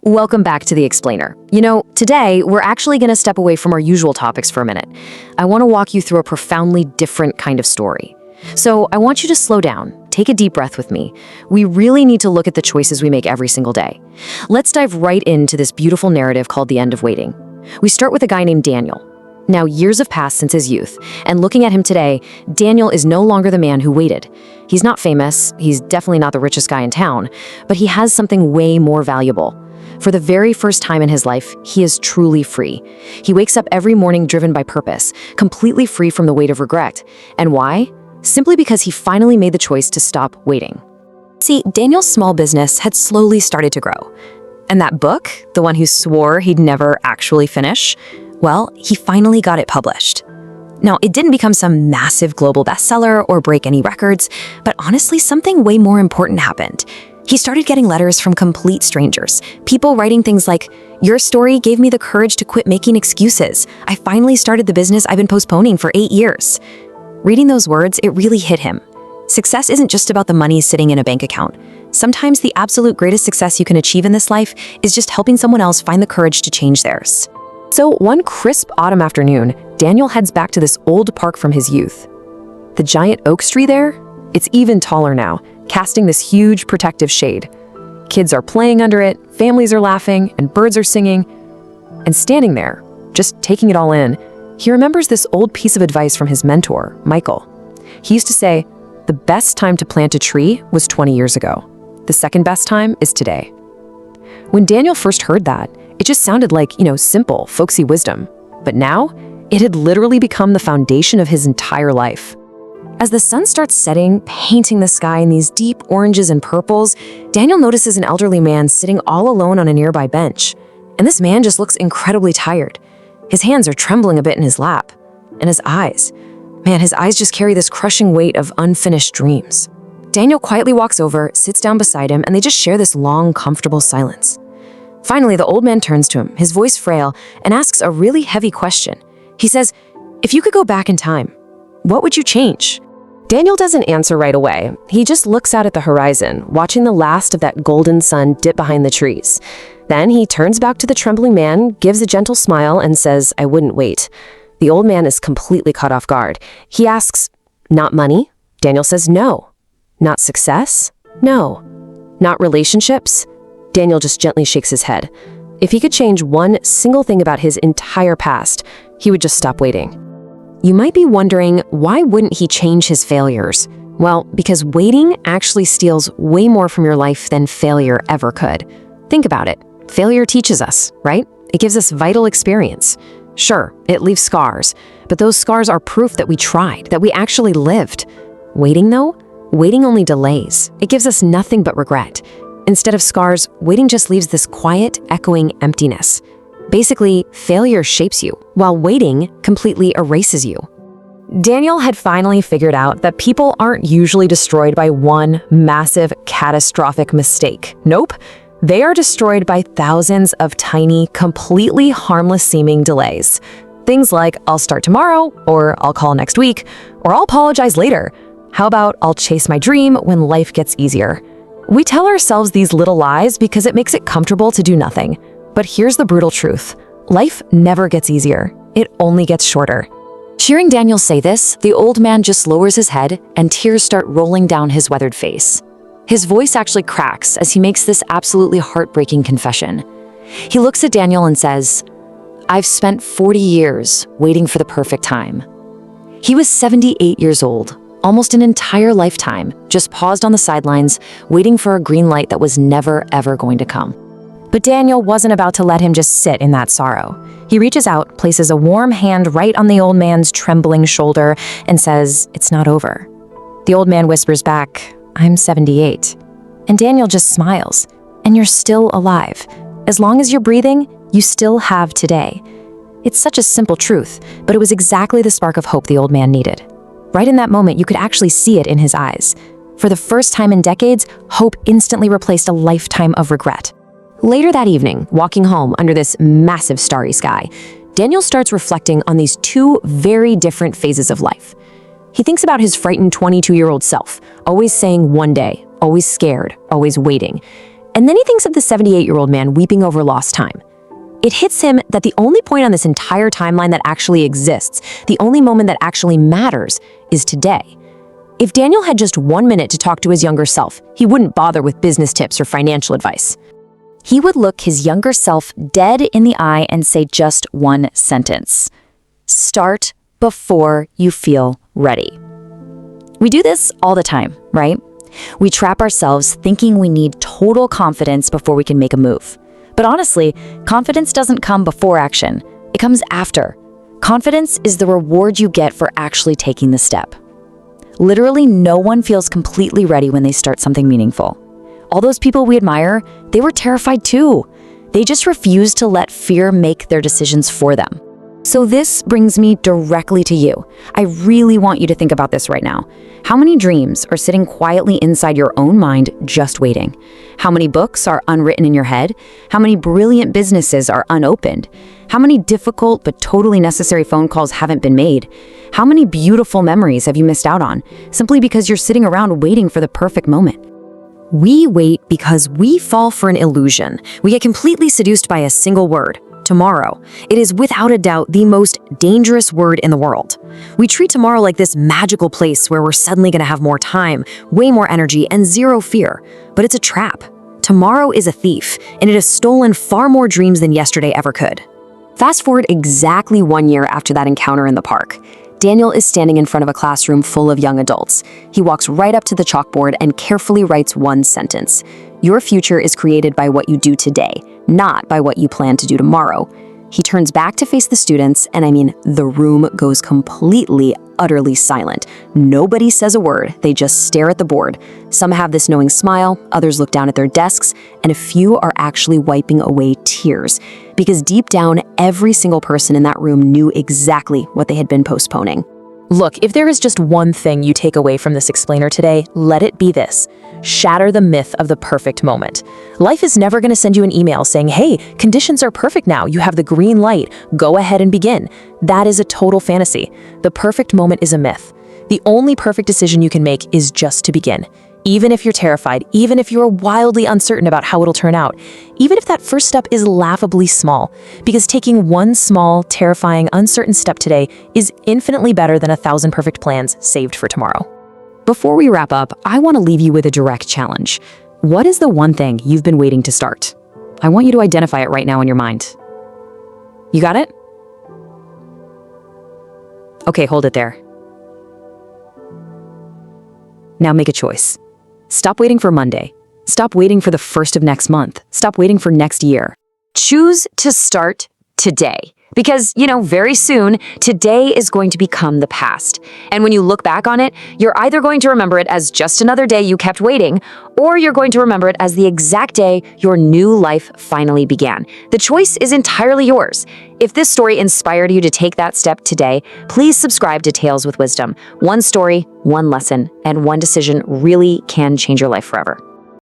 Welcome back to The Explainer. Today we're actually going to step away from our usual topics for a minute. I want to walk you through a profoundly different kind of story. So I want you to slow down, take a deep breath with me. We really need to look at the choices we make every single day. Let's dive right into this beautiful narrative called The End of Waiting. We start with a guy named Daniel. Now, years have passed since his youth, and looking at him today, Daniel is no longer the man who waited. He's not famous, he's definitely not the richest guy in town, but he has something way more valuable. For the very first time in his life, he is truly free. He wakes up every morning driven by purpose, completely free from the weight of regret. And why? Simply because he finally made the choice to stop waiting. See, Daniel's small business had slowly started to grow. And that book, the one who swore he'd never actually finish, well, he finally got it published. Now, it didn't become some massive global bestseller or break any records, but honestly, something way more important happened. He started getting letters from complete strangers, people writing things like, "Your story gave me the courage to quit making excuses. I finally started the business I've been postponing for 8 years." Reading those words, it really hit him. Success isn't just about the money sitting in a bank account. Sometimes the absolute greatest success you can achieve in this life is just helping someone else find the courage to change theirs. So one crisp autumn afternoon, Daniel heads back to this old park from his youth. The giant oak tree there, it's even taller now, casting this huge protective shade. Kids are playing under it, families are laughing, and birds are singing. And standing there, just taking it all in, he remembers this old piece of advice from his mentor, Michael. He used to say, "The best time to plant a tree was 20 years ago. The second best time is today." When Daniel first heard that, it just sounded like, simple, folksy wisdom. But now, it had literally become the foundation of his entire life. As the sun starts setting, painting the sky in these deep oranges and purples, Daniel notices an elderly man sitting all alone on a nearby bench. And this man just looks incredibly tired. His hands are trembling a bit in his lap. And his eyes just carry this crushing weight of unfinished dreams. Daniel quietly walks over, sits down beside him, and they just share this long, comfortable silence. Finally, the old man turns to him, his voice frail, and asks a really heavy question. He says, "If you could go back in time, what would you change?" Daniel doesn't answer right away. He just looks out at the horizon, watching the last of that golden sun dip behind the trees. Then he turns back to the trembling man, gives a gentle smile, and says, "I wouldn't wait." The old man is completely caught off guard. He asks, "Not money?" Daniel says, "No." "Not success?" "No." "Not relationships?" Daniel just gently shakes his head. If he could change one single thing about his entire past, he would just stop waiting. You might be wondering, why wouldn't he change his failures? Well, because waiting actually steals way more from your life than failure ever could. Think about it. Failure teaches us, right? It gives us vital experience. Sure, it leaves scars, but those scars are proof that we tried, that we actually lived. Waiting, though? Waiting only delays. It gives us nothing but regret. Instead of scars, waiting just leaves this quiet, echoing emptiness. Basically, failure shapes you, while waiting completely erases you. Daniel had finally figured out that people aren't usually destroyed by one massive, catastrophic mistake. Nope. They are destroyed by thousands of tiny, completely harmless-seeming delays. Things like, "I'll start tomorrow," or "I'll call next week," or "I'll apologize later." How about, "I'll chase my dream when life gets easier"? We tell ourselves these little lies because it makes it comfortable to do nothing. But here's the brutal truth. Life never gets easier. It only gets shorter. Hearing Daniel say this, the old man just lowers his head and tears start rolling down his weathered face. His voice actually cracks as he makes this absolutely heartbreaking confession. He looks at Daniel and says, "I've spent 40 years waiting for the perfect time." He was 78 years old, almost an entire lifetime, just paused on the sidelines, waiting for a green light that was never, ever going to come. But Daniel wasn't about to let him just sit in that sorrow. He reaches out, places a warm hand right on the old man's trembling shoulder, and says, "It's not over." The old man whispers back, "I'm 78. And Daniel just smiles. "And you're still alive. As long as you're breathing, you still have today." It's such a simple truth, but it was exactly the spark of hope the old man needed. Right in that moment, you could actually see it in his eyes. For the first time in decades, hope instantly replaced a lifetime of regret. Later that evening, walking home under this massive starry sky, Daniel starts reflecting on these two very different phases of life. He thinks about his frightened 22-year-old self, always saying one day, always scared, always waiting. And then he thinks of the 78-year-old man weeping over lost time. It hits him that the only point on this entire timeline that actually exists, the only moment that actually matters, is today. If Daniel had just 1 minute to talk to his younger self, he wouldn't bother with business tips or financial advice. He would look his younger self dead in the eye and say just one sentence: start before you feel ready. We do this all the time, right? We trap ourselves thinking we need total confidence before we can make a move. But honestly, confidence doesn't come before action. It comes after. Confidence is the reward you get for actually taking the step. Literally, no one feels completely ready when they start something meaningful. All those people we admire, they were terrified too. They just refused to let fear make their decisions for them. So this brings me directly to you. I really want you to think about this right now. How many dreams are sitting quietly inside your own mind just waiting? How many books are unwritten in your head? How many brilliant businesses are unopened? How many difficult but totally necessary phone calls haven't been made? How many beautiful memories have you missed out on simply because you're sitting around waiting for the perfect moment? We wait because we fall for an illusion. We get completely seduced by a single word: tomorrow. It is without a doubt the most dangerous word in the world. We treat tomorrow like this magical place where we're suddenly going to have more time, way more energy, and zero fear. But it's a trap. Tomorrow is a thief, and it has stolen far more dreams than yesterday ever could. Fast forward exactly 1 year after that encounter in the park. Daniel is standing in front of a classroom full of young adults. He walks right up to the chalkboard and carefully writes one sentence: your future is created by what you do today, not by what you plan to do tomorrow. He turns back to face the students, and I mean, the room goes completely, utterly silent. Nobody says a word, they just stare at the board. Some have this knowing smile, others look down at their desks, and a few are actually wiping away tears. Because deep down, every single person in that room knew exactly what they had been postponing. Look, if there is just one thing you take away from this explainer today, let it be this: shatter the myth of the perfect moment. Life is never going to send you an email saying, hey, conditions are perfect now, you have the green light, go ahead and begin. That is a total fantasy. The perfect moment is a myth. The only perfect decision you can make is just to begin. Even if you're terrified, even if you're wildly uncertain about how it'll turn out, even if that first step is laughably small, because taking one small, terrifying, uncertain step today is infinitely better than 1,000 perfect plans saved for tomorrow. Before we wrap up, I want to leave you with a direct challenge. What is the one thing you've been waiting to start? I want you to identify it right now in your mind. You got it? Okay, hold it there. Now make a choice. Stop waiting for Monday. Stop waiting for the first of next month. Stop waiting for next year. Choose to start today. Because, very soon, today is going to become the past. And when you look back on it, you're either going to remember it as just another day you kept waiting, or you're going to remember it as the exact day your new life finally began. The choice is entirely yours. If this story inspired you to take that step today, please subscribe to Tales with Wisdom. One story, one lesson, and one decision really can change your life forever.